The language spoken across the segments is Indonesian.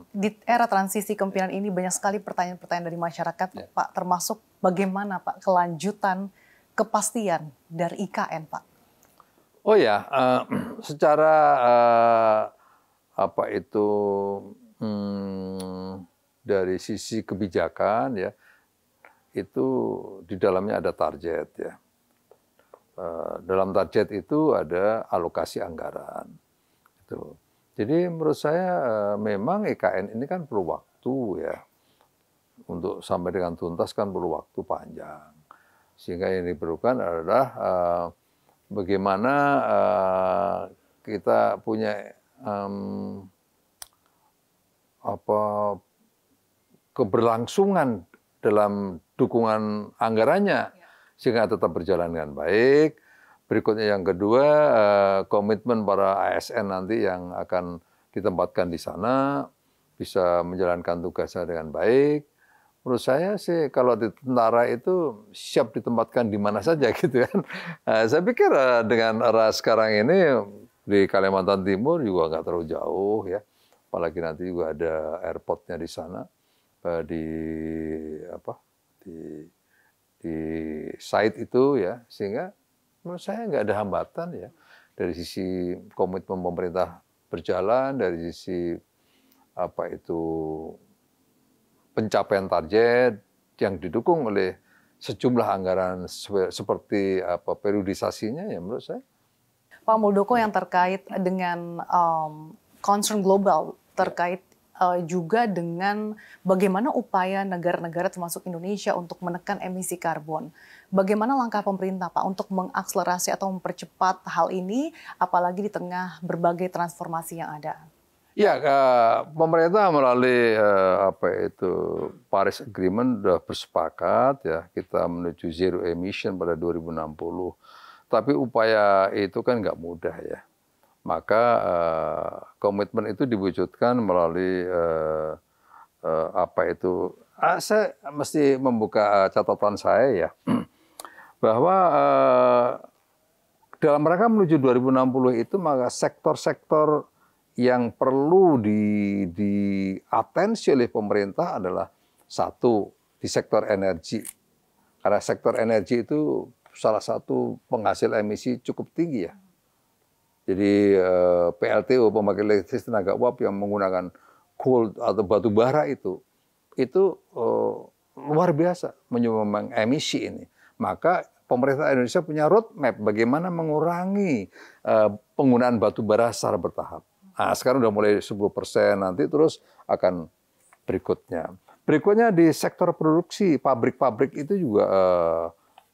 Di era transisi kepemimpinan ini banyak sekali pertanyaan-pertanyaan dari masyarakat, Pak, termasuk bagaimana Pak kelanjutan kepastian dari IKN, Pak? Oh ya, secara apa itu dari sisi kebijakan ya, itu di dalamnya ada target ya. Dalam target itu ada alokasi anggaran. Itu. Jadi menurut saya memang IKN ini kan perlu waktu ya. Untuk sampai dengan tuntas kan perlu waktu panjang. Sehingga yang diperlukan adalah bagaimana kita punya keberlangsungan dalam dukungan anggarannya sehingga tetap berjalan dengan baik. Berikutnya yang kedua, komitmen para ASN nanti yang akan ditempatkan di sana bisa menjalankan tugasnya dengan baik. Menurut saya sih kalau di tentara itu siap ditempatkan di mana saja gitu kan. Saya pikir dengan era sekarang ini di Kalimantan Timur juga nggak terlalu jauh ya. Apalagi nanti juga ada airportnya di sana di site itu ya, sehingga menurut saya nggak ada hambatan ya dari sisi komitmen pemerintah berjalan, dari sisi pencapaian target yang didukung oleh sejumlah anggaran seperti periodisasinya ya menurut saya. Pak Muldoko, yang terkait dengan concern global terkait juga dengan bagaimana upaya negara-negara termasuk Indonesia untuk menekan emisi karbon. Bagaimana langkah pemerintah, Pak, untuk mengakselerasi atau mempercepat hal ini, apalagi di tengah berbagai transformasi yang ada? Ya, pemerintah melalui Paris Agreement sudah bersepakat ya kita menuju zero emission pada 2060. Tapi upaya itu kan nggak mudah ya. Maka komitmen itu diwujudkan melalui saya mesti membuka catatan saya ya bahwa dalam rangka menuju 2060 itu maka sektor-sektor yang perlu diatensi oleh pemerintah adalah satu di sektor energi, karena sektor energi itu salah satu penghasil emisi cukup tinggi ya. Jadi PLTU, pembangkit listrik tenaga uap yang menggunakan coal atau batu bara itu luar biasa menyumbang emisi ini. Maka pemerintah Indonesia punya roadmap bagaimana mengurangi penggunaan batu bara secara bertahap. Nah, sekarang udah mulai 10%, nanti terus akan berikutnya. Berikutnya di sektor produksi, pabrik-pabrik itu juga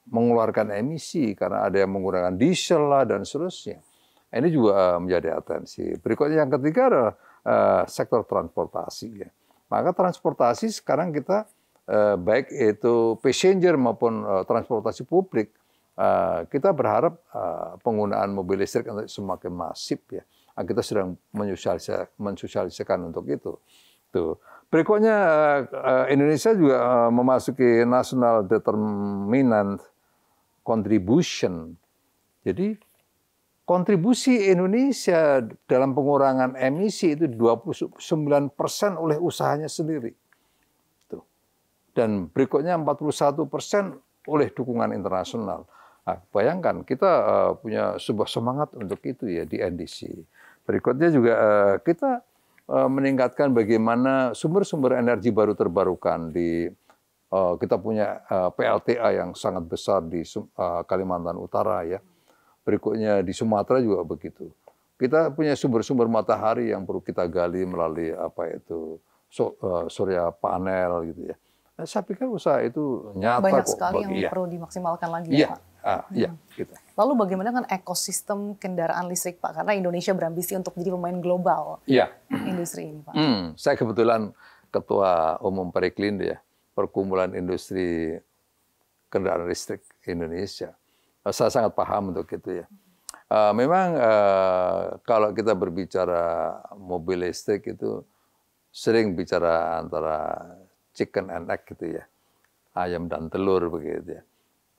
mengeluarkan emisi karena ada yang menggunakan diesel lah dan seterusnya. Ini juga menjadi atensi. Berikutnya yang ketiga adalah sektor transportasi. Ya. Maka transportasi sekarang kita baik itu passenger maupun transportasi publik, kita berharap penggunaan mobil listrik semakin masif ya. Kita sedang mensosialisasikan untuk itu. Tuh. Berikutnya Indonesia juga memasuki National Determinant Contribution. Jadi kontribusi Indonesia dalam pengurangan emisi itu 29% oleh usahanya sendiri. Tuh. Dan berikutnya 41% oleh dukungan internasional. Nah, bayangkan kita punya sebuah semangat untuk itu ya di NDC. Berikutnya juga kita meningkatkan bagaimana sumber-sumber energi baru terbarukan di kita punya PLTA yang sangat besar di Kalimantan Utara ya. Berikutnya di Sumatera juga begitu. Kita punya sumber-sumber matahari yang perlu kita gali melalui surya panel gitu ya. Nah, saya pikir usaha itu nyata banyak kok. Sekali yang perlu dimaksimalkan lagi ya, Pak. Iya, gitu. Lalu bagaimana dengan ekosistem kendaraan listrik, Pak? Karena Indonesia berambisi untuk menjadi pemain global industri ini, Pak. Saya kebetulan Ketua Umum Periklindo ya, Perkumpulan Industri Kendaraan Listrik Indonesia. Saya sangat paham untuk itu ya. Memang kalau kita berbicara mobil listrik itu sering bicara antara chicken and egg gitu ya, ayam dan telur begitu ya.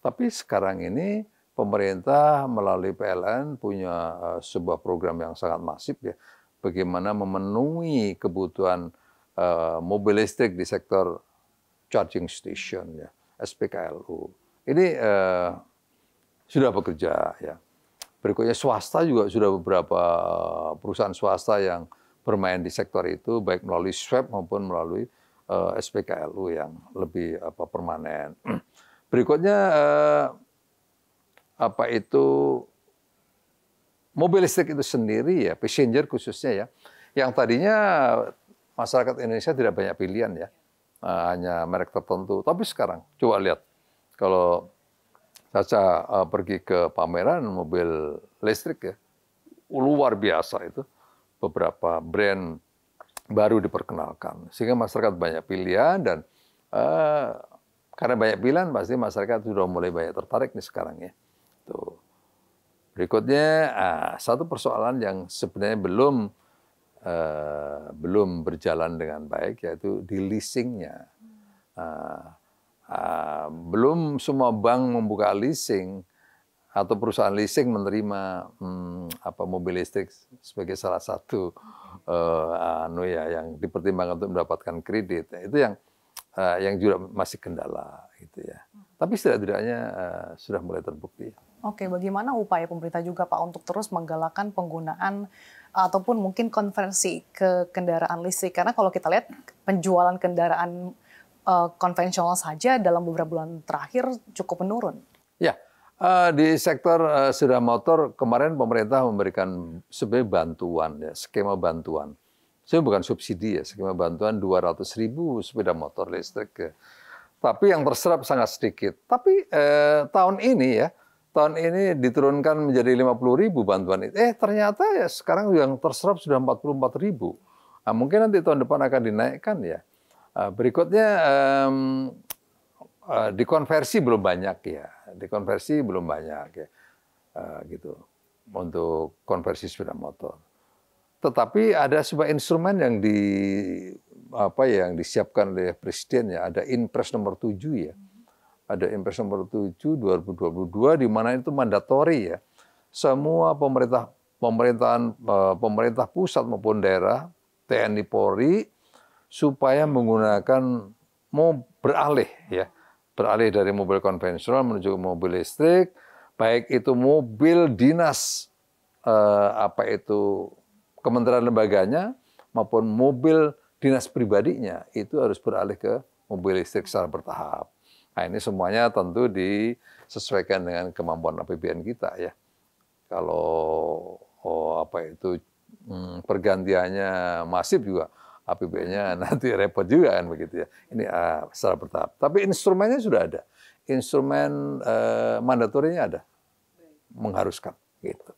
Tapi sekarang ini pemerintah melalui PLN punya sebuah program yang sangat masif ya, bagaimana memenuhi kebutuhan mobil listrik di sektor charging station, ya, SPKLU. Ini sudah bekerja, ya. Berikutnya swasta juga sudah beberapa perusahaan swasta yang bermain di sektor itu, baik melalui swab maupun melalui SPKLU yang lebih permanen. Berikutnya mobil listrik itu sendiri, ya, passenger khususnya, ya, yang tadinya masyarakat Indonesia tidak banyak pilihan, ya, hanya merek tertentu. Tapi sekarang coba lihat, kalau Caca pergi ke pameran mobil listrik, ya, luar biasa itu, beberapa brand baru diperkenalkan, sehingga masyarakat banyak pilihan, dan karena banyak pilihan pasti masyarakat sudah mulai banyak tertarik nih sekarang, ya. Tuh. Berikutnya satu persoalan yang sebenarnya belum berjalan dengan baik, yaitu di leasingnya. Belum semua bank membuka leasing atau perusahaan leasing menerima mobil listrik sebagai salah satu yang dipertimbangkan untuk mendapatkan kredit. Itu yang juga masih kendala, gitu, ya. Tapi setidaknya sudah mulai terbukti. Oke, bagaimana upaya pemerintah juga, Pak, untuk terus menggalakkan penggunaan ataupun mungkin konversi ke kendaraan listrik? Karena kalau kita lihat penjualan kendaraan konvensional saja dalam beberapa bulan terakhir cukup menurun. Ya, di sektor sepeda motor kemarin pemerintah memberikan sebenarnya bantuan, ya, skema bantuan. Sebenarnya bukan subsidi, ya, skema bantuan 200.000 sepeda motor listrik, ya. Tapi yang terserap sangat sedikit. Tapi tahun ini diturunkan menjadi 50.000 bantuan itu. Ternyata ya sekarang yang terserap sudah 44.000. Nah, mungkin nanti tahun depan akan dinaikkan, ya. Berikutnya dikonversi belum banyak, ya. Dikonversi belum banyak, ya. Gitu. Untuk konversi sepeda motor. Tetapi ada sebuah instrumen yang disiapkan oleh Presiden, ya. Ada Inpres nomor 7, ya. Ada Inpres nomor 7 2022 di mana itu mandatori, ya. Semua pemerintah pusat maupun daerah, TNI Polri, supaya menggunakan beralih dari mobil konvensional menuju mobil listrik, baik itu mobil dinas kementerian lembaganya maupun mobil dinas pribadinya, itu harus beralih ke mobil listrik secara bertahap. Nah, ini semuanya tentu disesuaikan dengan kemampuan APBN kita, ya. Kalau pergantiannya masif juga, APBN-nya nanti repot juga, kan, begitu, ya. Ini secara bertahap. Tapi instrumennya sudah ada. Instrumen mandatorinya ada. Mengharuskan, gitu.